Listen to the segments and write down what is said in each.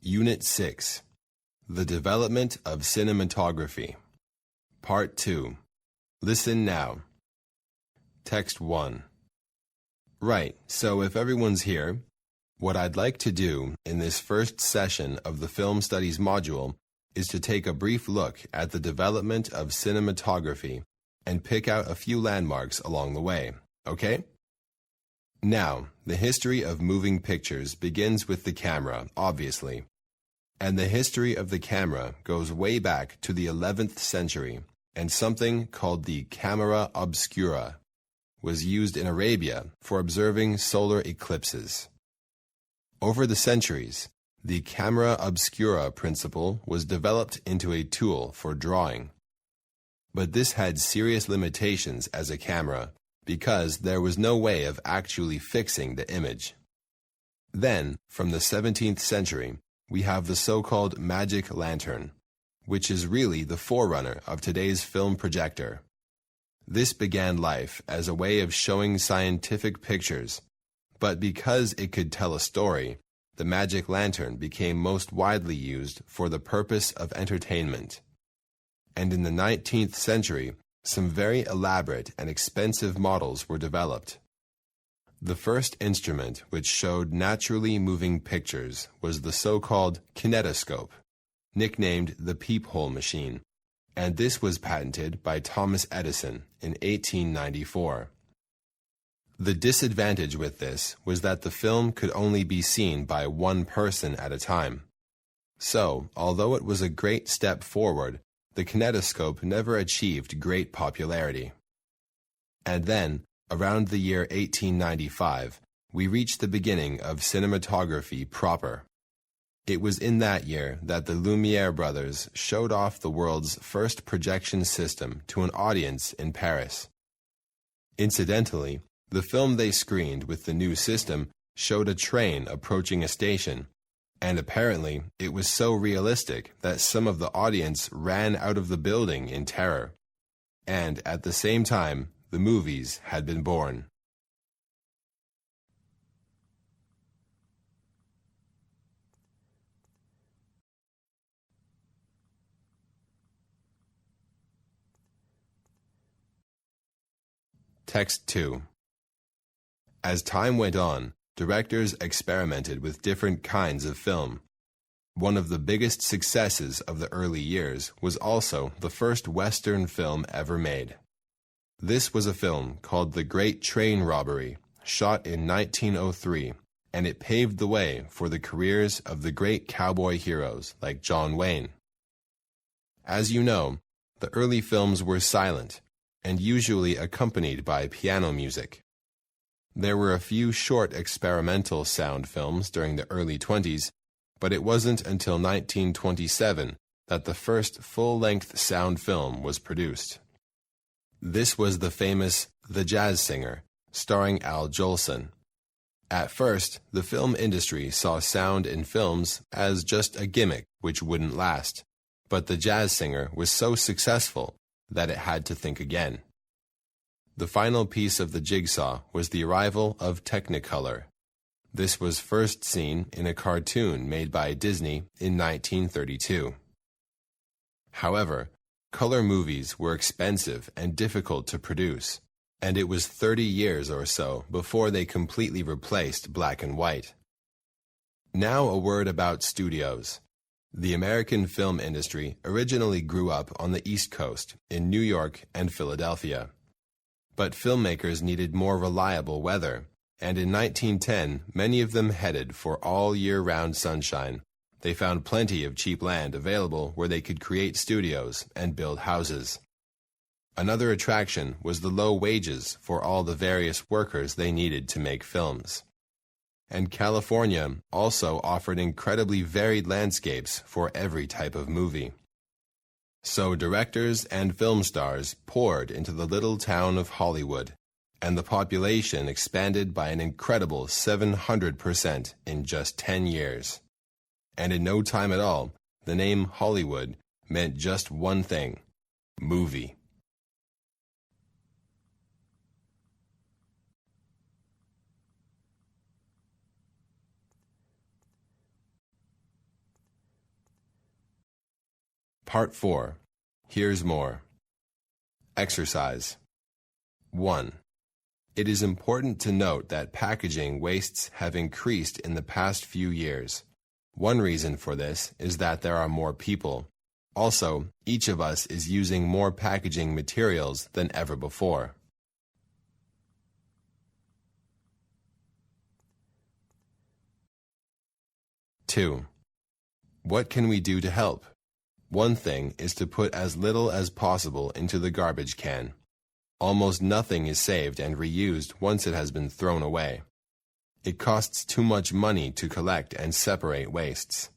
Unit 6, The Development of Cinematography. Part 2. Listen now. Text 1. Right, so if everyone's here, what I'd like to do in this first session of the Film Studies module is to take a brief look at the development of cinematography and pick out a few landmarks along the way, okay? Now, the history of moving pictures begins with the camera, obviously. And the history of the camera goes way back to the 11th century, and something called the camera obscura was used in Arabia for observing solar eclipses. Over the centuries, the camera obscura principle was developed into a tool for drawing. But this had serious limitations as a camera because there was no way of actually fixing the image. Then, from the 17th century, we have the so-called magic lantern, which is really the forerunner of today's film projector. This began life as a way of showing scientific pictures, but because it could tell a story, the magic lantern became most widely used for the purpose of entertainment. And in the 19th century, some very elaborate and expensive models were developed. The first instrument which showed naturally moving pictures was the so-called kinetoscope, nicknamed the peephole machine, and this was patented by Thomas Edison in 1894. The disadvantage with this was that the film could only be seen by one person at a time. So, although it was a great step forward, the kinetoscope never achieved great popularity. And then, around the year 1895, we reached the beginning of cinematography proper. It was in that year that the Lumiere brothers showed off the world's first projection system to an audience in Paris. Incidentally, the film they screened with the new system showed a train approaching a station, and apparently it was so realistic that some of the audience ran out of the building in terror. And at the same time, the movies had been born. Text 2. As time went on, directors experimented with different kinds of film. One of the biggest successes of the early years was also the first Western film ever made. This was a film called The Great Train Robbery, shot in 1903, and it paved the way for the careers of the great cowboy heroes like John Wayne. As you know, the early films were silent, and usually accompanied by piano music. There were a few short experimental sound films during the early 20s, but it wasn't until 1927 that the first full-length sound film was produced. This was the famous The Jazz Singer, starring Al Jolson. At first, the film industry saw sound in films as just a gimmick which wouldn't last, but The Jazz Singer was so successful that it had to think again. The final piece of the jigsaw was the arrival of Technicolor. This was first seen in a cartoon made by Disney in 1932. However, color movies were expensive and difficult to produce, and it was 30 years or so before they completely replaced black and white. Now a word about studios. The American film industry originally grew up on the East Coast, in New York and Philadelphia. But filmmakers needed more reliable weather, and in 1910 many of them headed for all year-round sunshine. They found plenty of cheap land available where they could create studios and build houses. Another attraction was the low wages for all the various workers they needed to make films. And California also offered incredibly varied landscapes for every type of movie. So directors and film stars poured into the little town of Hollywood, and the population expanded by an incredible 700% in just 10 years. And in no time at all, the name Hollywood meant just one thing: movie. Part 4. Here's more. Exercise. 1. It is important to note that packaging wastes have increased in the past few years. One reason for this is that there are more people. Also, each of us is using more packaging materials than ever before. 2. What can we do to help? One thing is to put as little as possible into the garbage can. Almost nothing is saved and reused once it has been thrown away. It costs too much money to collect and separate wastes.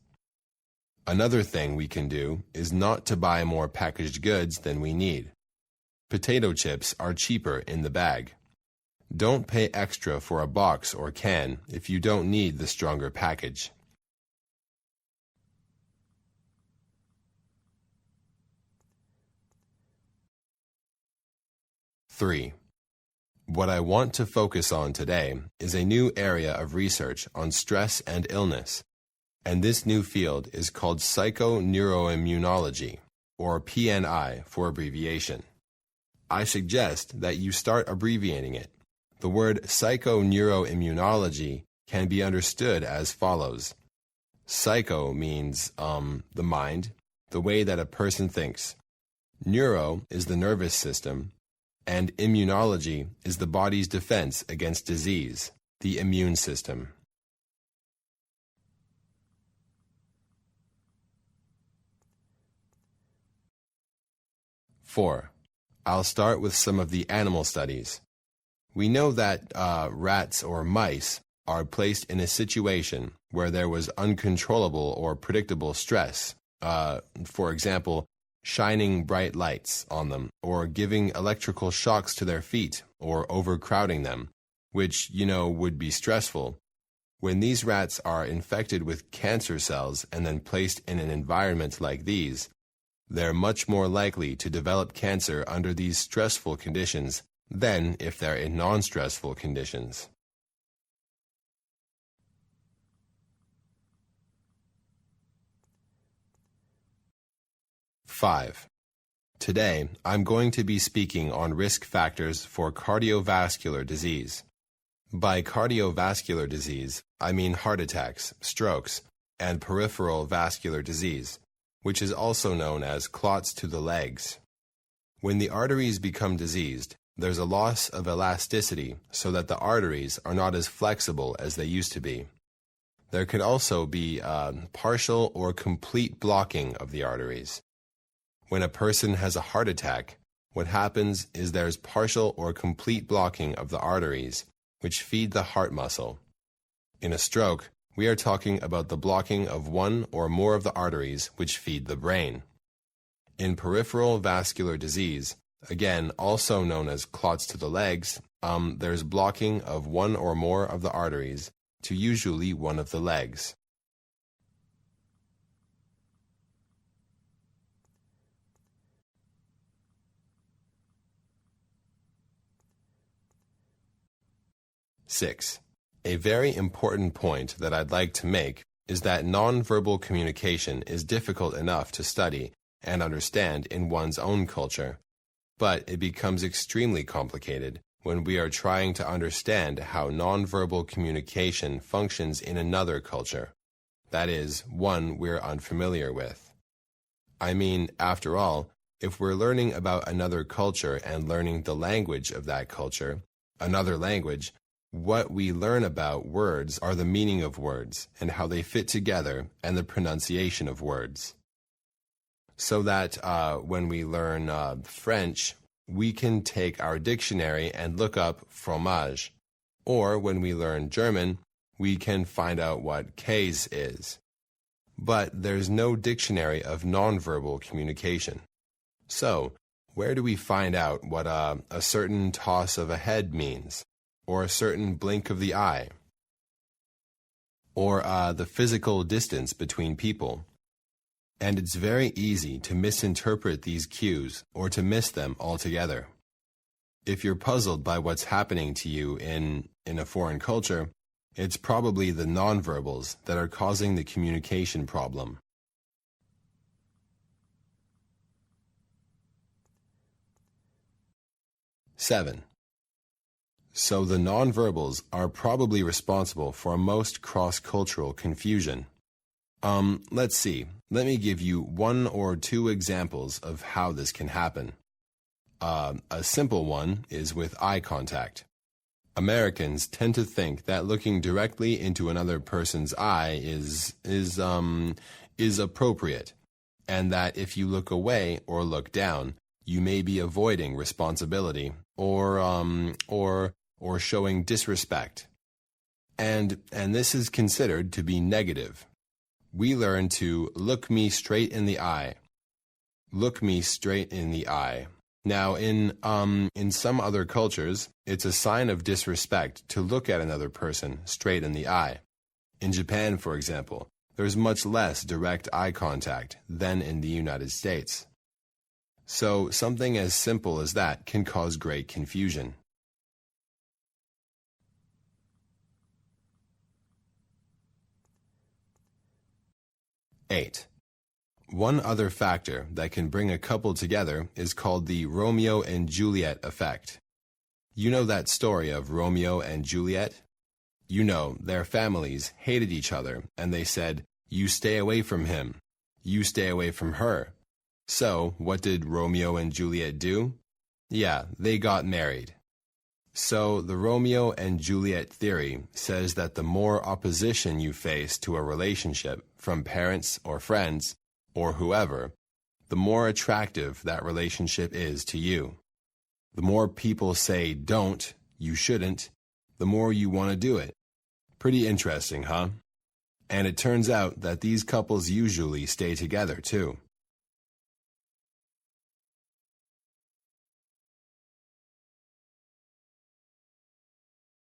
Another thing we can do is not to buy more packaged goods than we need. Potato chips are cheaper in the bag. Don't pay extra for a box or can if you don't need the stronger package. 3. What I want to focus on today is a new area of research on stress and illness, and this new field is called psychoneuroimmunology, or PNI for abbreviation. I suggest that you start abbreviating it. The word psychoneuroimmunology can be understood as follows. Psycho means the mind, the way that a person thinks. Neuro is the nervous system, and immunology is the body's defense against disease, the immune system. 4. I'll start with some of the animal studies. We know that rats or mice are placed in a situation where there was uncontrollable or predictable stress, for example, shining bright lights on them, or giving electrical shocks to their feet, or overcrowding them, which, would be stressful. When these rats are infected with cancer cells and then placed in an environment like these, they're much more likely to develop cancer under these stressful conditions than if they're in non-stressful conditions. 5. Today, I'm going to be speaking on risk factors for cardiovascular disease. By cardiovascular disease, I mean heart attacks, strokes, and peripheral vascular disease, which is also known as clots to the legs. When the arteries become diseased, there's a loss of elasticity so that the arteries are not as flexible as they used to be. There could also be partial or complete blocking of the arteries. When a person has a heart attack, what happens is there's partial or complete blocking of the arteries, which feed the heart muscle. In a stroke, we are talking about the blocking of one or more of the arteries which feed the brain. In peripheral vascular disease, again also known as clots to the legs, there's blocking of one or more of the arteries to usually one of the legs. 6. A very important point that I'd like to make is that nonverbal communication is difficult enough to study and understand in one's own culture, but it becomes extremely complicated when we are trying to understand how nonverbal communication functions in another culture, that is, one we're unfamiliar with. I mean, after all, if we're learning about another culture and learning the language of that culture, another language, what we learn about words are the meaning of words and how they fit together and the pronunciation of words. So that when we learn French, we can take our dictionary and look up fromage. Or when we learn German, we can find out what Käse is. But there's no dictionary of nonverbal communication. So, where do we find out what a certain toss of a head means? Or a certain blink of the eye? Or the physical distance between people? And it's very easy to misinterpret these cues or to miss them altogether. If you're puzzled by what's happening to you in a foreign culture, it's probably the nonverbals that are causing the communication problem. 7. So the nonverbals are probably responsible for most cross-cultural confusion. Let's see. Let me give you 1 or 2 examples of how this can happen. A simple one is with eye contact. Americans tend to think that looking directly into another person's eye is appropriate, and that if you look away or look down, you may be avoiding responsibility or showing disrespect. And this is considered to be negative. We learn to look me straight in the eye. Look me straight in the eye. Now, in some other cultures, it's a sign of disrespect to look at another person straight in the eye. In Japan, for example, there's much less direct eye contact than in the United States. So something as simple as that can cause great confusion. 8. One other factor that can bring a couple together is called the Romeo and Juliet effect. You know that story of Romeo and Juliet? You know, their families hated each other, and they said, "You stay away from him. You stay away from her." So, what did Romeo and Juliet do? Yeah, they got married. So, the Romeo and Juliet theory says that the more opposition you face to a relationship from parents or friends, or whoever, the more attractive that relationship is to you. The more people say don't, you shouldn't, the more you want to do it. Pretty interesting, huh? And it turns out that these couples usually stay together too.